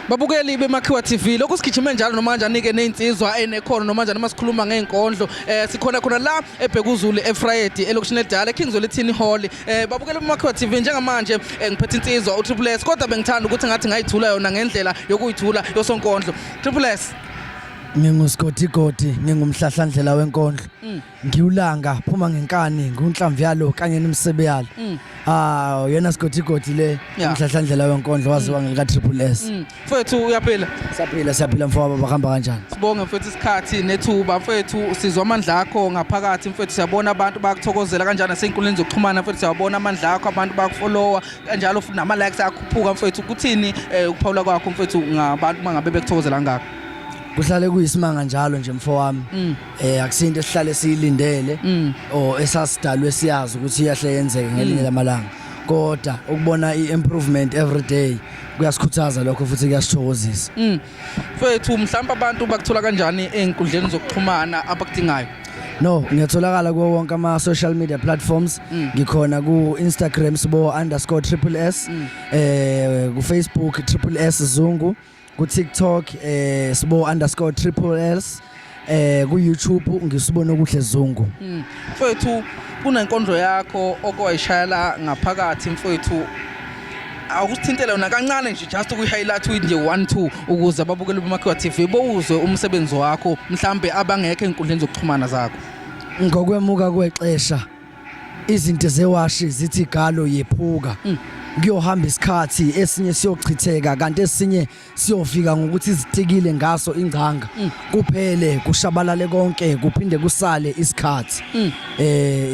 Babukeli beMakhiwa TV lokho sigijime njalo noma kanjani ke nezinsizwa enekhono noma kanjani masikhuluma ngeenkondlo sikhona khona la eBhekuzulu eFriday elokishini edala Kingswell Ethini Hall babukeli beMakhiwa TV njengamanje ngiphethe insizwa uTriple S kodwa bengithanda ukuthi ngathi ngayithula yona ngendlela yokuyithula yosonkondlo Triple S Ngingusigodigodi ngingumhlahlandlela wenkondlo ngiyulanga phuma ngenkani ngunhlamvu yalo kanye nemsebe yalo yena sigodigodi le umhlahlandlela wenkondlo waziwa ngelika Triple S mfethu uyaphila siyaphila mfowabo bahamba kanjani sibonge mfethu isikhathi nethuba mfethu sizwa amandla akho ngaphakathi mfethu siyabona abantu bakuthokozela kanjani nasenkundleni zokuxhumana mfethu siyabona amandla akho abantu bakufollowa kanjalo futhi nama likes akhuphuka mfethu kuthini ukuphawula kwakho mfethu ngabantu mangabe bekuthokozela ngakho kuhlale kuyisimanga njalo nje mfowami akusinto esihlale siyilindele esasidalwe siyazi ukuthi iyahle yenzeke ngelinye lamalanga kodwa ukubona iimprovement every day kuyasikhuthaza lokho futhi kuyasithokozisa mfethu mhlawumbe abantu bakuthola kanjani einkundleni zokuxhumana abakudingayo No, ngiyatholakala kuwo wonke ama social media platforms. Ngikhona ku Instagram _Triple S, ku Facebook Triple S Zungu, ku TikTok _Triple S, ku YouTube ngisibona kuhle Zungu. Mfethu kunenkondlo yakho okwayishayela ngaphakathi mfethu awukuthintela yona kancane nje just ukuhighlight nje 1-2 ukuze ababukeli beMakhiwa TV bowuzwe umsebenzi wakho mhlambe abangekho einkundleni zokuxhumana zakho ngokwemuka kwexesha izinto zewashi zithi galo yephuka kuyohamba isikhathi esinye siyochitheka kanti esinye siyofika ngokuthi izitikile ngaso ingcanga kuphele kushabalale konke kuphinde kusale isikhathi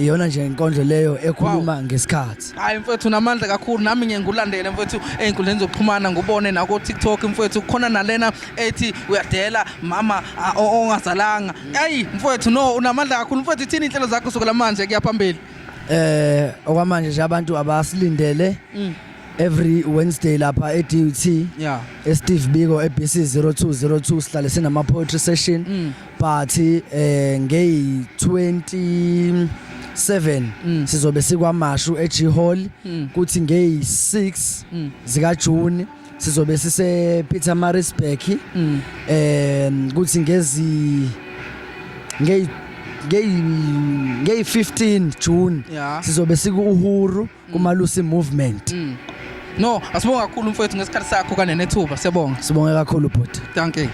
iyona nje inkondlo leyo ekhuluma ngesikhathi hayi mfethu namandla kakhulu nami ngiyengulandele mfethu einkundleni zokuxhumana ngubone na ku TikTok mfethu khona nalena ethi uyadela mama ongazalanga ayi mfethu no unamandla kakhulu mfethu ithini inhlelo zakho sokela manje kuyaphambili okwamanje nje abantu abasilindele every Wednesday lapha eDUT Steve Biko eBC 0202 sihlale sinama poetry session but ngey 27 sizobe sikwamashu eG Hall kuthi ngey 6 zika June sizobe sise Peter Marisbeck kuthi ngezi ngey 15 June sizobe siku Uhuru kuMalusi movement no asibonga kakhulu mfethu ngesikhathi sakho kanenethuba siyabonga sibonge kakhulu bhuti thank you